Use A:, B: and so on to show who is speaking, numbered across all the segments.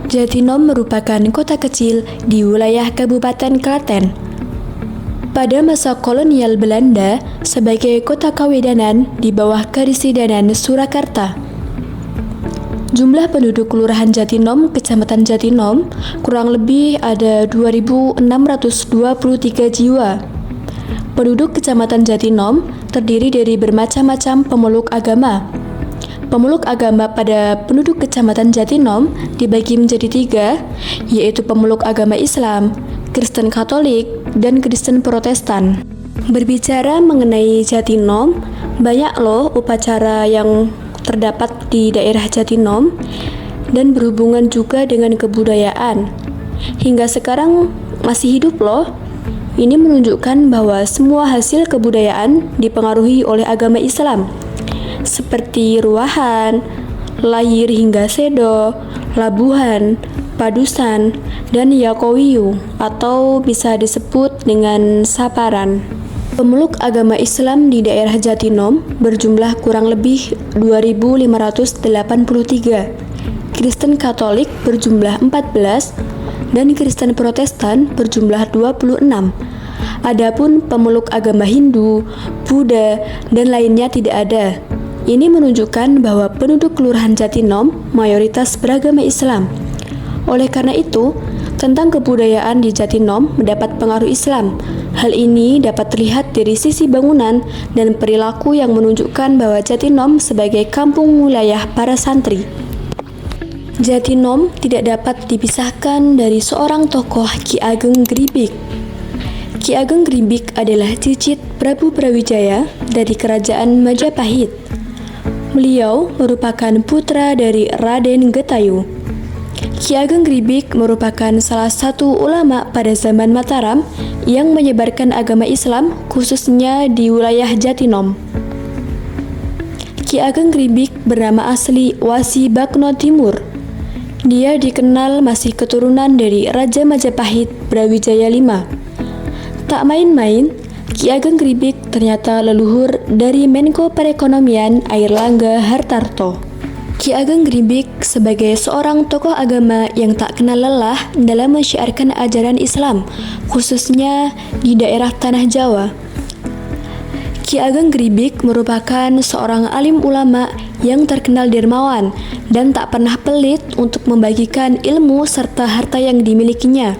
A: Jatinom merupakan kota kecil di wilayah Kabupaten Klaten. Pada masa kolonial Belanda sebagai kota kawedanan di bawah Karisidenan Surakarta. Jumlah penduduk Kelurahan Jatinom, Kecamatan Jatinom, kurang lebih ada 2.623 jiwa. Penduduk Kecamatan Jatinom terdiri dari bermacam-macam pemeluk agama. Pemeluk agama pada penduduk Kecamatan Jatinom dibagi menjadi 3, yaitu pemeluk agama Islam, Kristen Katolik, dan Kristen Protestan. Berbicara mengenai Jatinom, banyak loh upacara yang terdapat di daerah Jatinom dan berhubungan juga dengan kebudayaan. Hingga sekarang masih hidup loh. Ini menunjukkan bahwa semua hasil kebudayaan dipengaruhi oleh agama Islam, seperti ruahan, lahir hingga sedo, labuhan, padusan, dan yakowiyu atau bisa disebut dengan saparan. Pemeluk agama Islam di daerah Jatinom berjumlah kurang lebih 2.583, Kristen Katolik berjumlah 14, dan Kristen Protestan berjumlah 26. Adapun pemeluk agama Hindu, Buddha, dan lainnya tidak ada. Ini menunjukkan bahwa penduduk Kelurahan Jatinom mayoritas beragama Islam. Oleh karena itu, tentang kebudayaan di Jatinom mendapat pengaruh Islam. Hal ini dapat terlihat dari sisi bangunan dan perilaku yang menunjukkan bahwa Jatinom sebagai kampung wilayah para santri. Jatinom tidak dapat dipisahkan dari seorang tokoh Ki Ageng Gribik. Ki Ageng Gribik adalah cicit Prabu Brawijaya dari Kerajaan Majapahit. Beliau merupakan putra dari Raden Getayu. Ki Ageng Gribik merupakan salah satu ulama pada zaman Mataram yang menyebarkan agama Islam khususnya di wilayah Jatinom. Ki Ageng Gribik bernama asli Wasi Bakno Timur. Dia dikenal masih keturunan dari Raja Majapahit Brawijaya V. Tak main-main, Ki Ageng Gribik ternyata leluhur dari Menko Perekonomian Airlangga Hartarto. Ki Ageng Gribik sebagai seorang tokoh agama yang tak kenal lelah dalam mensyiarkan ajaran Islam, khususnya di daerah Tanah Jawa. Ki Ageng Gribik merupakan seorang alim ulama yang terkenal dermawan dan tak pernah pelit untuk membagikan ilmu serta harta yang dimilikinya.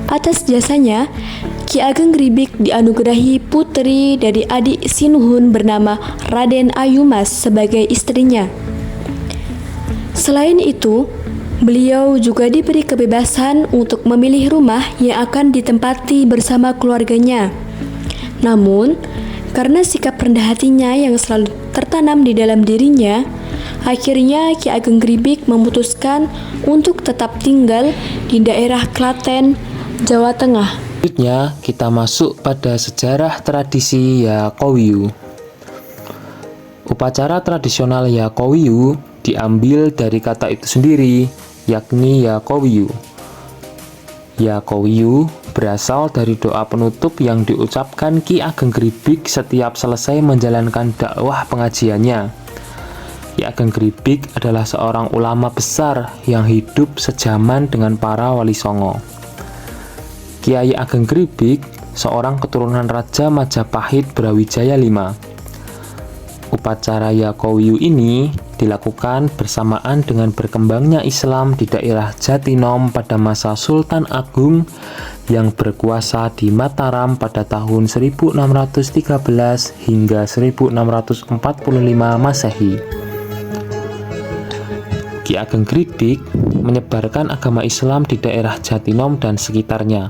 A: Atas jasanya, Ki Ageng Gribik dianugerahi putri dari adik Sinuhun bernama Raden Ayumas sebagai istrinya. Selain itu, beliau juga diberi kebebasan untuk memilih rumah yang akan ditempati bersama keluarganya. Namun, karena sikap rendah hatinya yang selalu tertanam di dalam dirinya, akhirnya Ki Ageng Gribik memutuskan untuk tetap tinggal di daerah Klaten, Jawa Tengah.
B: Selanjutnya, kita masuk pada sejarah tradisi Yakowiyu. Upacara tradisional Yakowiyu diambil dari kata itu sendiri, yakni Yakowiyu. Yakowiyu berasal dari doa penutup yang diucapkan Ki Ageng Gribik setiap selesai menjalankan dakwah pengajiannya. Ki Ageng Gribik adalah seorang ulama besar yang hidup sejaman dengan para wali songo. Kiai Ageng Gribik, seorang keturunan Raja Majapahit Brawijaya V. Upacara Yakowiyu ini dilakukan bersamaan dengan berkembangnya Islam di daerah Jatinom pada masa Sultan Agung yang berkuasa di Mataram pada tahun 1613 hingga 1645 Masehi. Ki Ageng Gribik menyebarkan agama Islam di daerah Jatinom dan sekitarnya.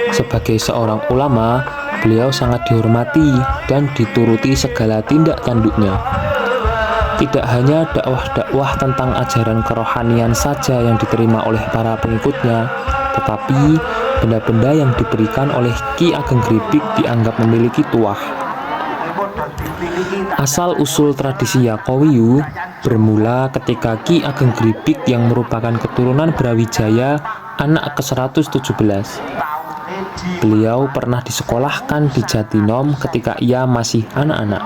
B: Sebagai seorang ulama, beliau sangat dihormati dan dituruti segala tindak tanduknya. Tidak hanya dakwah-dakwah tentang ajaran kerohanian saja yang diterima oleh para pengikutnya, tetapi benda-benda yang diberikan oleh Ki Ageng Gribik dianggap memiliki tuah. Asal-usul tradisi Yakowiyu bermula ketika Ki Ageng Gribik yang merupakan keturunan Brawijaya, anak ke-117. Beliau pernah disekolahkan di Jatinom ketika ia masih anak-anak.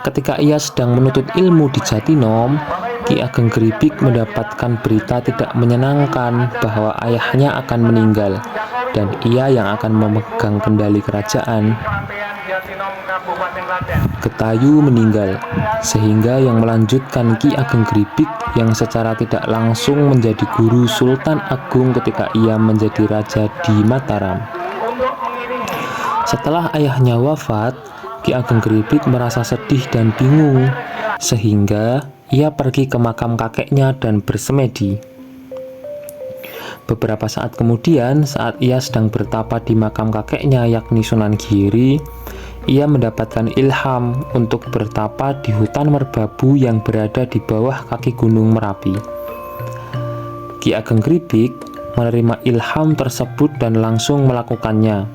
B: Ketika ia sedang menuntut ilmu di Jatinom, Ki Ageng Geribik mendapatkan berita tidak menyenangkan bahwa ayahnya akan meninggal dan ia yang akan memegang kendali kerajaan. Getayu meninggal, sehingga yang melanjutkan Ki Ageng Geribik yang secara tidak langsung menjadi guru Sultan Agung ketika ia menjadi raja di Mataram. Setelah ayahnya wafat, Ki Ageng Geribik merasa sedih dan bingung, sehingga ia pergi ke makam kakeknya dan bersemedi. Beberapa saat kemudian, saat ia sedang bertapa di makam kakeknya yakni Sunan Giri, ia mendapatkan ilham untuk bertapa di hutan merbabu yang berada di bawah kaki Gunung Merapi. Ki Ageng Geribik menerima ilham tersebut dan langsung melakukannya.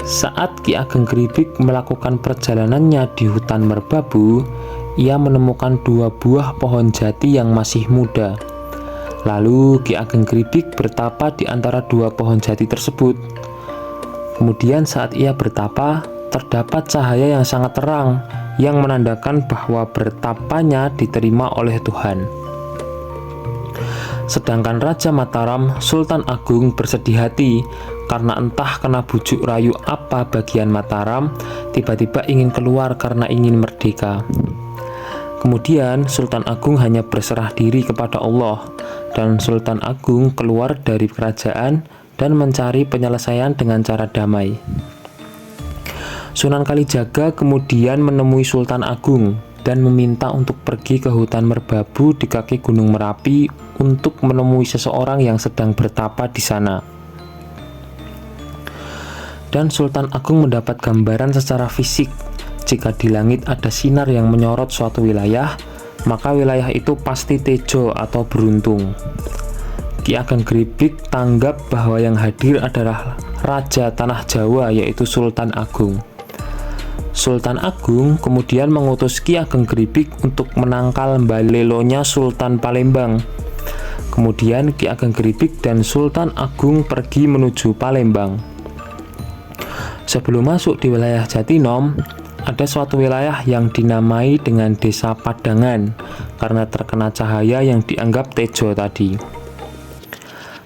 B: Saat Ki Ageng Geribik melakukan perjalanannya di hutan merbabu, ia menemukan 2 buah pohon jati yang masih muda. Lalu Ki Ageng Geribik bertapa di antara 2 pohon jati tersebut. Kemudian saat ia bertapa, terdapat cahaya yang sangat terang yang menandakan bahwa bertapanya diterima oleh Tuhan. Sedangkan Raja Mataram, Sultan Agung bersedih hati karena entah kena bujuk rayu apa bagian Mataram, tiba-tiba ingin keluar karena ingin merdeka. Kemudian Sultan Agung hanya berserah diri kepada Allah, dan Sultan Agung keluar dari kerajaan dan mencari penyelesaian dengan cara damai. Sunan Kalijaga kemudian menemui Sultan Agung dan meminta untuk pergi ke hutan merbabu di kaki Gunung Merapi untuk menemui seseorang yang sedang bertapa di sana. Dan Sultan Agung mendapat gambaran secara fisik. Jika di langit ada sinar yang menyorot suatu wilayah, maka wilayah itu pasti tejo atau beruntung. Ki Ageng Geribik tanggap bahwa yang hadir adalah Raja Tanah Jawa, yaitu Sultan Agung. Sultan Agung kemudian mengutus Ki Ageng Geribik untuk menangkal mbalelonya Sultan Palembang. Kemudian Ki Ageng Geribik dan Sultan Agung pergi menuju Palembang. Sebelum masuk di wilayah Jatinom, ada suatu wilayah yang dinamai dengan Desa Padangan karena terkena cahaya yang dianggap tejo tadi.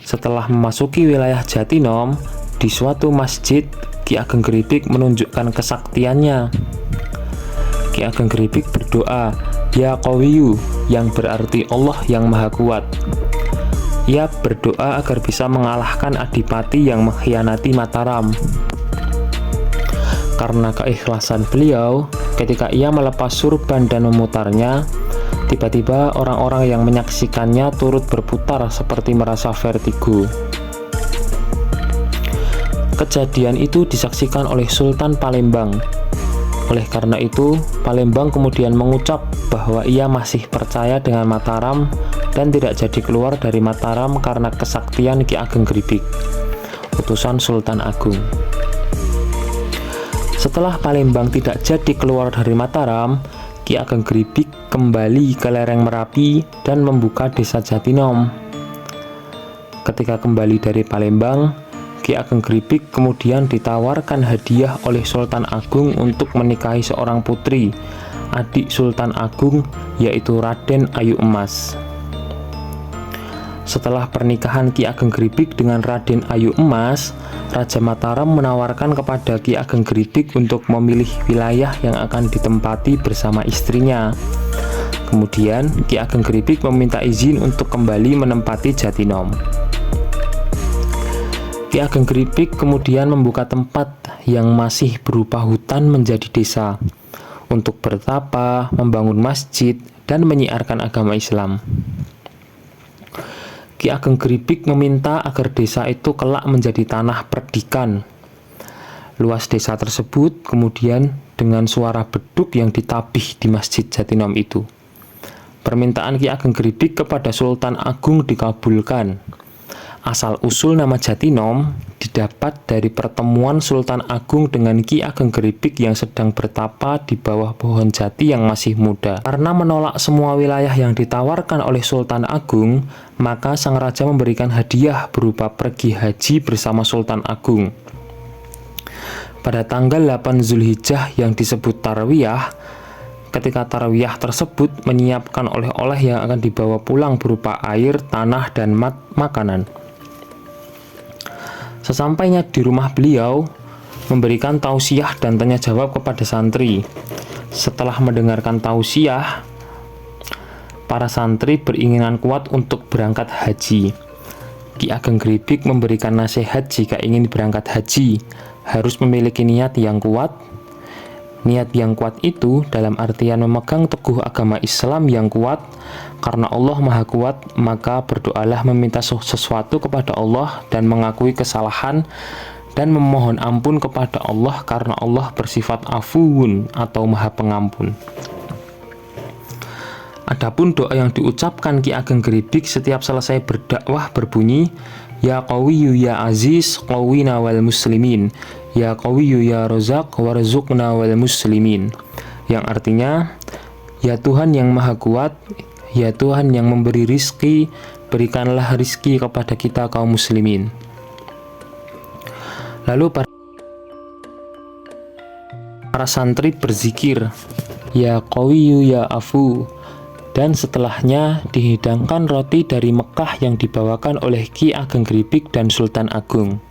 B: Setelah memasuki wilayah Jatinom, di suatu masjid, Ki Ageng Geribik menunjukkan kesaktiannya. Ki Ageng Geribik berdoa, "Ya Qawiyu," yang berarti Allah yang Maha Kuat. Ia berdoa agar bisa mengalahkan Adipati yang mengkhianati Mataram. Karena keikhlasan beliau, ketika ia melepas surban dan memutarnya, tiba-tiba orang-orang yang menyaksikannya turut berputar seperti merasa vertigo. Kejadian itu disaksikan oleh Sultan Palembang. Oleh karena itu, Palembang kemudian mengucap bahwa ia masih percaya dengan Mataram dan tidak jadi keluar dari Mataram karena kesaktian Ki Ageng Geribik, utusan Sultan Agung. Setelah Palembang tidak jadi keluar dari Mataram, Ki Ageng Geribik kembali ke lereng Merapi dan membuka desa Jatinom. Ketika kembali dari Palembang, Ki Ageng Geribik kemudian ditawarkan hadiah oleh Sultan Agung untuk menikahi seorang putri, adik Sultan Agung, yaitu Raden Ayu Emas. Setelah pernikahan Ki Ageng Geribik dengan Raden Ayu Emas, Raja Mataram menawarkan kepada Ki Ageng Geribik untuk memilih wilayah yang akan ditempati bersama istrinya. Kemudian Ki Ageng Geribik meminta izin untuk kembali menempati Jatinom. Ki Ageng Geribik kemudian membuka tempat yang masih berupa hutan menjadi desa untuk bertapa, membangun masjid, dan menyiarkan agama Islam. Ki Ageng Geribik meminta agar desa itu kelak menjadi tanah perdikan. Luas desa tersebut kemudian dengan suara beduk yang ditabih di Masjid Jatinom itu. Permintaan Ki Ageng Geribik kepada Sultan Agung dikabulkan. Asal-usul nama Jatinom didapat dari pertemuan Sultan Agung dengan Ki Ageng Geribik yang sedang bertapa di bawah pohon jati yang masih muda. Karena menolak semua wilayah yang ditawarkan oleh Sultan Agung, maka sang raja memberikan hadiah berupa pergi haji bersama Sultan Agung. Pada tanggal 8 Zulhijjah yang disebut Tarwiyah, ketika tarawiyah tersebut menyiapkan oleh-oleh yang akan dibawa pulang berupa air, tanah, dan makanan. Sesampainya di rumah beliau, memberikan tausiah dan tanya jawab kepada santri. Setelah mendengarkan tausiah, para santri beringinan kuat untuk berangkat haji. Ki Ageng Gribik memberikan nasihat jika ingin berangkat haji, harus memiliki niat yang kuat. Niat yang kuat itu dalam artian memegang teguh agama Islam yang kuat. Karena Allah Maha Kuat, maka berdoalah meminta sesuatu kepada Allah dan mengakui kesalahan dan memohon ampun kepada Allah karena Allah bersifat afuun atau Maha Pengampun. Adapun doa yang diucapkan Ki Ageng Gribik setiap selesai berdakwah berbunyi, Ya Qawiyyu ya Aziz, qawwina wal muslimin. Ya Qawiyyu ya Razaq, warzuqna wal muslimin. Yang artinya, Ya Tuhan yang Maha Kuat, Ya Tuhan yang memberi rizki, berikanlah rizki kepada kita kaum muslimin. Lalu para santri berzikir, Ya Qawiyyu ya Afu. Dan setelahnya dihidangkan roti dari Mekah yang dibawakan oleh Ki Ageng Gribik dan Sultan Agung.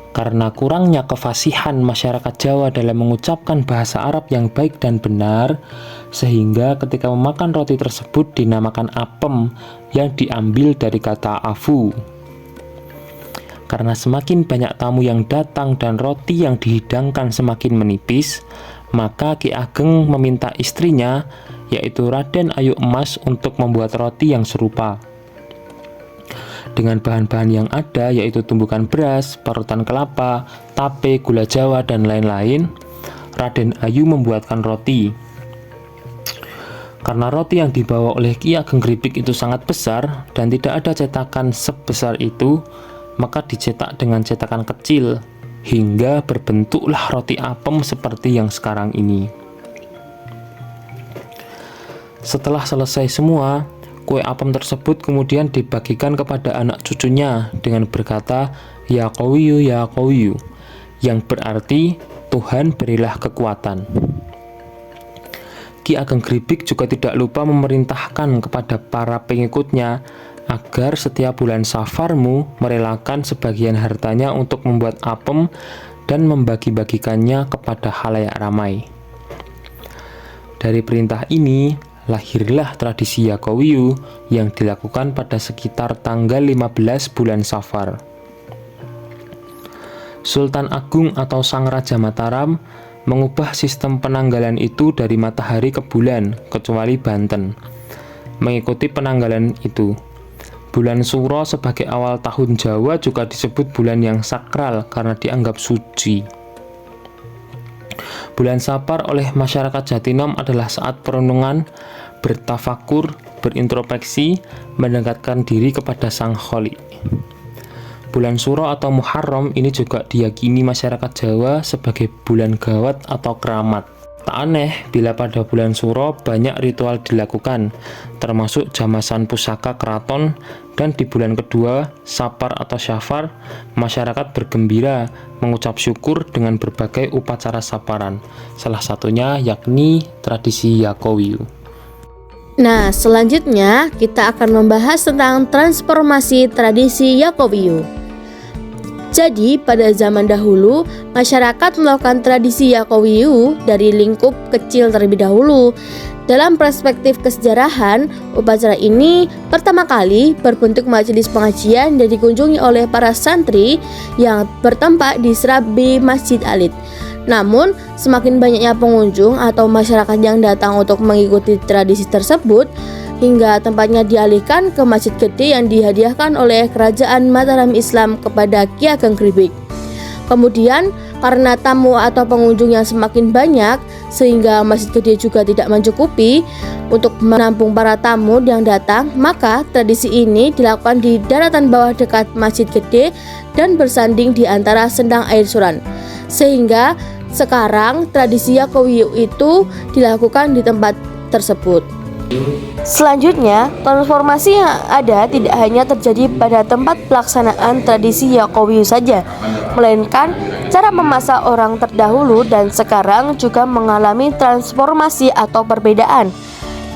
B: Karena kurangnya kefasihan masyarakat Jawa dalam mengucapkan bahasa Arab yang baik dan benar, sehingga ketika memakan roti tersebut dinamakan apem yang diambil dari kata afu. Karena semakin banyak tamu yang datang dan roti yang dihidangkan semakin menipis, maka Ki Ageng meminta istrinya, yaitu Raden Ayu Emas, untuk membuat roti yang serupa. Dengan bahan-bahan yang ada, yaitu tumbukan beras, parutan kelapa, tape, gula jawa, dan lain-lain, Raden Ayu membuatkan roti. Karena roti yang dibawa oleh Ki Ageng Gribik itu sangat besar dan tidak ada cetakan sebesar itu, maka dicetak dengan cetakan kecil, hingga berbentuklah roti apem seperti yang sekarang ini. Setelah selesai semua, kue apem tersebut kemudian dibagikan kepada anak cucunya dengan berkata, Ya Qawiyyu ya Qawiyyu, yang berarti Tuhan berilah kekuatan. Ki Ageng Gribik juga tidak lupa memerintahkan kepada para pengikutnya agar setiap bulan Safarmu merelakan sebagian hartanya untuk membuat apem dan membagi-bagikannya kepada khalayak ramai. Dari perintah ini, lahirlah tradisi Ya Qawiyyu yang dilakukan pada sekitar tanggal 15 bulan Safar. Sultan Agung atau Sang Raja Mataram mengubah sistem penanggalan itu dari matahari ke bulan, kecuali Banten. Mengikuti penanggalan itu, bulan Suro sebagai awal tahun Jawa juga disebut bulan yang sakral karena dianggap suci. Bulan Sapar oleh masyarakat Jatinom adalah saat perenungan, bertafakur, berintrospeksi, mendekatkan diri kepada Sang Kholi. Bulan Suro atau Muharram ini juga diyakini masyarakat Jawa sebagai bulan gawat atau keramat. Tak aneh bila pada bulan Suro banyak ritual dilakukan, termasuk jamasan pusaka keraton, dan di bulan kedua, Sapar atau Syafar, masyarakat bergembira mengucap syukur dengan berbagai upacara saparan, salah satunya yakni tradisi Ya Qawiyyu.
C: Nah, selanjutnya kita akan membahas tentang transformasi tradisi Ya Qawiyyu. Jadi, pada zaman dahulu, masyarakat melakukan tradisi Ya Qawiyyu dari lingkup kecil terlebih dahulu. Dalam perspektif kesejarahan, upacara ini pertama kali berbentuk majelis pengajian dan dikunjungi oleh para santri yang bertempat di Serabi Masjid Alit. Namun, semakin banyaknya pengunjung atau masyarakat yang datang untuk mengikuti tradisi tersebut, hingga tempatnya dialihkan ke masjid gede yang dihadiahkan oleh Kerajaan Mataram Islam kepada Ki Ageng Gribik. Kemudian, karena tamu atau pengunjung yang semakin banyak, sehingga masjid gede juga tidak mencukupi untuk menampung para tamu yang datang, maka tradisi ini dilakukan di daratan bawah dekat masjid gede dan bersanding di antara sendang air suran. Sehingga sekarang tradisi Ya Qawiyyu itu dilakukan di tempat tersebut. Selanjutnya, transformasi yang ada tidak hanya terjadi pada tempat pelaksanaan tradisi Yakowiyu saja, melainkan cara memasak orang terdahulu dan sekarang juga mengalami transformasi atau perbedaan.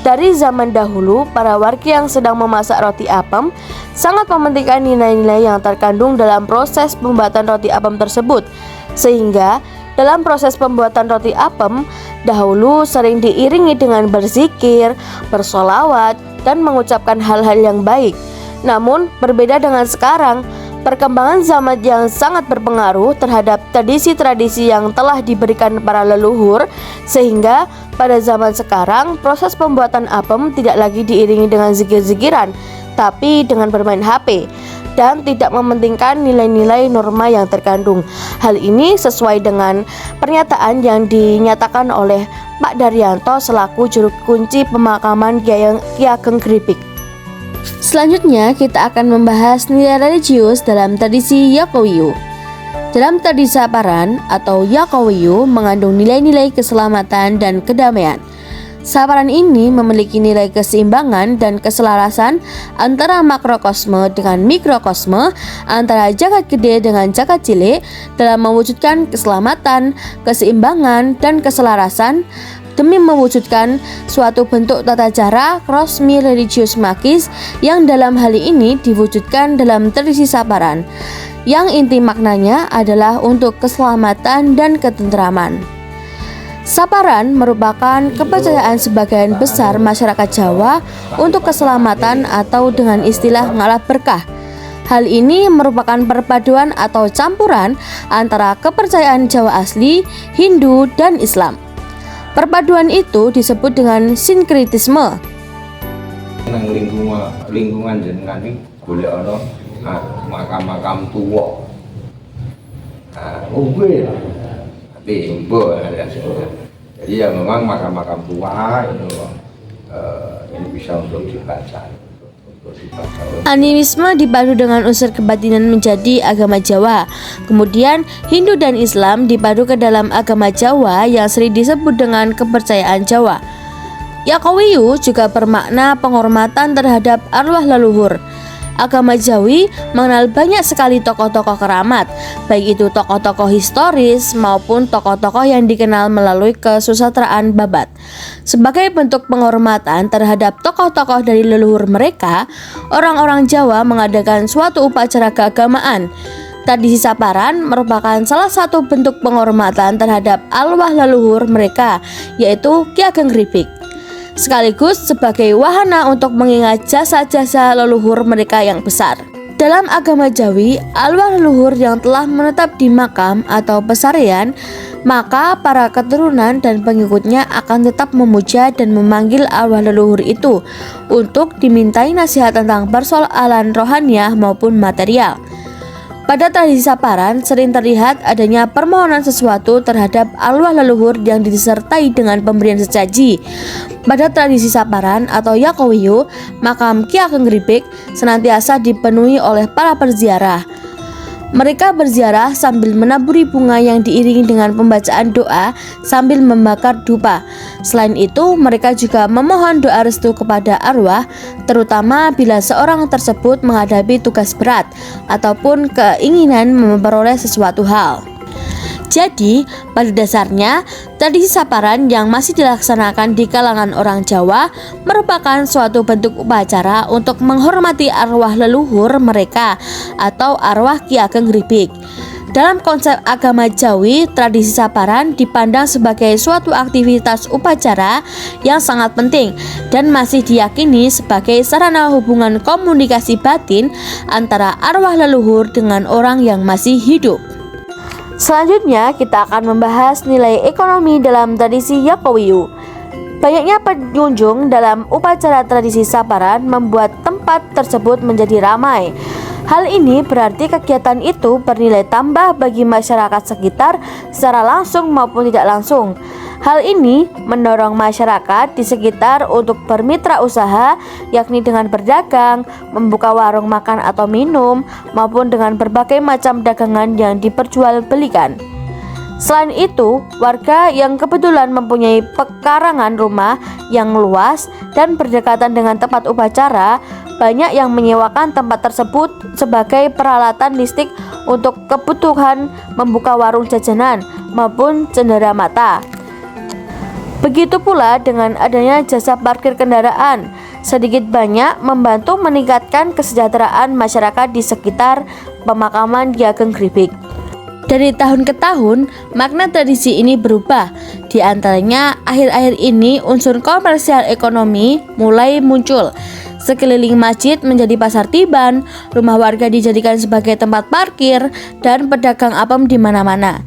C: Dari zaman dahulu, para warga yang sedang memasak roti apem sangat mementingkan nilai-nilai yang terkandung dalam proses pembuatan roti apem tersebut, sehingga dalam proses pembuatan roti apem dahulu sering diiringi dengan berzikir, bersolawat, dan mengucapkan hal-hal yang baik. Namun berbeda dengan sekarang, perkembangan zaman yang sangat berpengaruh terhadap tradisi-tradisi yang telah diberikan para leluhur, sehingga pada zaman sekarang proses pembuatan apem tidak lagi diiringi dengan zikir-zikiran, tapi dengan bermain HP dan tidak mementingkan nilai-nilai norma yang terkandung. Hal ini sesuai dengan pernyataan yang dinyatakan oleh Pak Daryanto selaku juru kunci pemakaman Ki Ageng Gripik. Selanjutnya kita akan membahas nilai religius dalam tradisi Yakowiyu. Dalam tradisi Saparan atau Yakowiyu mengandung nilai-nilai keselamatan dan kedamaian. Saparan ini memiliki nilai keseimbangan dan keselarasan antara makrokosme dengan mikrokosme, antara jagat gede dengan jagat cilik dalam mewujudkan keselamatan, keseimbangan, dan keselarasan demi mewujudkan suatu bentuk tata cara krosmi religius magis yang dalam hal ini diwujudkan dalam tradisi Saparan, yang inti maknanya adalah untuk keselamatan dan ketentraman. Saparan merupakan kepercayaan sebagian besar masyarakat Jawa untuk keselamatan atau dengan istilah ngalap berkah. Hal ini merupakan perpaduan atau campuran antara kepercayaan Jawa asli, Hindu, dan Islam. Perpaduan itu disebut dengan sinkretisme.
D: Nang lingkungan jenengan iki golek ana makam-makam tuwa. Kuwi timbul jadi ya memang makam-makam tua ini bisa untuk dibaca.
C: Animisme dipadu dengan unsur kebatinan menjadi agama Jawa. Kemudian Hindu dan Islam dipadu ke dalam agama Jawa yang sering disebut dengan kepercayaan Jawa. Yakowiyu juga bermakna penghormatan terhadap arwah leluhur. Agama Jawi mengenal banyak sekali tokoh-tokoh keramat, baik itu tokoh-tokoh historis maupun tokoh-tokoh yang dikenal melalui kesusastraan babat. Sebagai bentuk penghormatan terhadap tokoh-tokoh dari leluhur mereka, orang-orang Jawa mengadakan suatu upacara keagamaan. Tradisi Saparan merupakan salah satu bentuk penghormatan terhadap arwah leluhur mereka, yaitu Ki Ageng Gripik, sekaligus sebagai wahana untuk mengingat jasa-jasa leluhur mereka yang besar. Dalam agama Jawi, arwah leluhur yang telah menetap di makam atau pesarean, maka para keturunan dan pengikutnya akan tetap memuja dan memanggil arwah leluhur itu untuk dimintai nasihat tentang persoalan rohaniah maupun material. Pada tradisi Saparan sering terlihat adanya permohonan sesuatu terhadap arwah leluhur yang disertai dengan pemberian sesaji. Pada tradisi Saparan atau Yakowiyu, makam Ki Ageng Gripik senantiasa dipenuhi oleh para perziarah. Mereka berziarah sambil menaburi bunga yang diiringi dengan pembacaan doa sambil membakar dupa. Selain itu, mereka juga memohon doa restu kepada arwah, terutama bila seorang tersebut menghadapi tugas berat ataupun keinginan memperoleh sesuatu hal. Jadi, pada dasarnya, tradisi Saparan yang masih dilaksanakan di kalangan orang Jawa merupakan suatu bentuk upacara untuk menghormati arwah leluhur mereka atau arwah Ki Ageng Gripik. Dalam konsep agama Jawi, tradisi Saparan dipandang sebagai suatu aktivitas upacara yang sangat penting dan masih diyakini sebagai sarana hubungan komunikasi batin antara arwah leluhur dengan orang yang masih hidup. Selanjutnya kita akan membahas nilai ekonomi dalam tradisi Yakowiyu. Banyaknya pengunjung dalam upacara tradisi Saparan membuat tempat tersebut menjadi ramai. Hal ini berarti kegiatan itu bernilai tambah bagi masyarakat sekitar secara langsung maupun tidak langsung. Hal ini mendorong masyarakat di sekitar untuk bermitra usaha, yakni dengan berdagang, membuka warung makan atau minum, maupun dengan berbagai macam dagangan yang diperjualbelikan. Selain itu, warga yang kebetulan mempunyai pekarangan rumah yang luas dan berdekatan dengan tempat upacara, banyak yang menyewakan tempat tersebut sebagai peralatan listrik untuk kebutuhan membuka warung jajanan maupun cenderamata. Begitu pula dengan adanya jasa parkir kendaraan, sedikit banyak membantu meningkatkan kesejahteraan masyarakat di sekitar pemakaman Ki Ageng Gribik. Dari tahun ke tahun, makna tradisi ini berubah. Di antaranya, akhir-akhir ini unsur komersial ekonomi mulai muncul. Sekeliling masjid menjadi pasar tiban, rumah warga dijadikan sebagai tempat parkir, dan pedagang apem di mana-mana.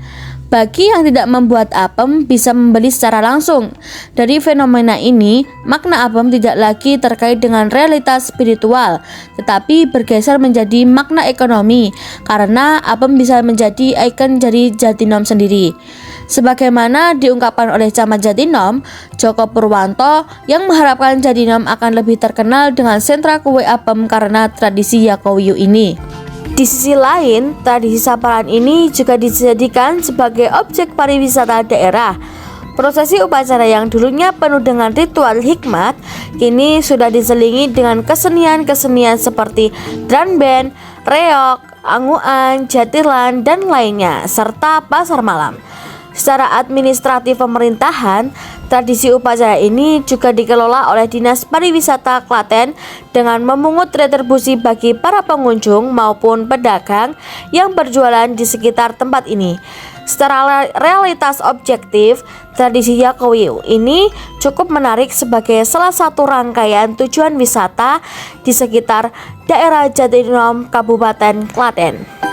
C: Bagi yang tidak membuat apem bisa membeli secara langsung. Dari fenomena ini, makna apem tidak lagi terkait dengan realitas spiritual, tetapi bergeser menjadi makna ekonomi, karena apem bisa menjadi ikon dari Jatinom sendiri. Sebagaimana diungkapkan oleh Camat Jatinom, Joko Purwanto, yang mengharapkan Jatinom akan lebih terkenal dengan sentra kue apem karena tradisi Yakowiyu ini. Di sisi lain, tradisi saparan ini juga dijadikan sebagai objek pariwisata daerah. Prosesi upacara yang dulunya penuh dengan ritual hikmat, kini sudah diselingi dengan kesenian-kesenian seperti drum band, reog, anguan, jatilan, dan lainnya, serta pasar malam. Secara administratif pemerintahan, tradisi upacara ini juga dikelola oleh Dinas Pariwisata Klaten dengan memungut retribusi bagi para pengunjung maupun pedagang yang berjualan di sekitar tempat ini. Secara realitas objektif, tradisi Yakowiyu ini cukup menarik sebagai salah satu rangkaian tujuan wisata di sekitar daerah Jatinom, Kabupaten Klaten.